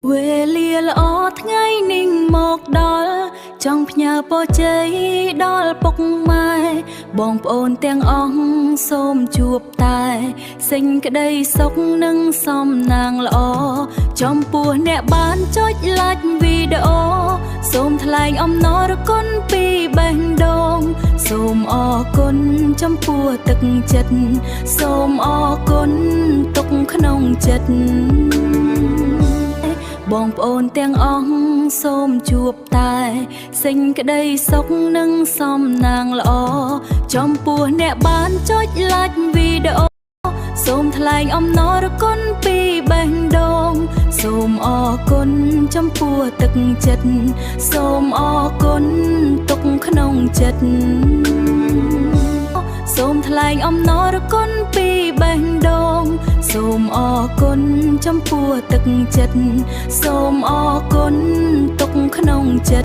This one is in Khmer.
វេលាល្អថ្ងៃនេះមកដល់ចង់ផ្ញើពរជ័យដល់ពុកម៉ែបងប្អូនទាំងអស់សូមជួបតែសេចក្តីសុខនិងសំណាងល្អចំពោះអ្នកបានចុច like វីដេអូសូមថ្លែងអំណរគុណពីបេះដូងសូមអរគុណចំពោះទឹកចិត្តសូមអរគុណទុកក្នុងចិត្តបងប្អូនទាំងអស់សូមជួបតែសេចក្តីសុខនិងសំណាងល្អចំពោះអ្នកបានចុច like វីដេអូសូមថ្លែងអំណរគុណពីបេះដូងសូមអរគុណចំពោះទឹកចិត្តសូមអរគុណទុកក្នុងចិត្តសូមថ្លែងអំណរគុណពីបេះដូងសូមអរគុណចំពោះទឹកចិត្តសូមអរគុណទុកក្នុងចិត្ត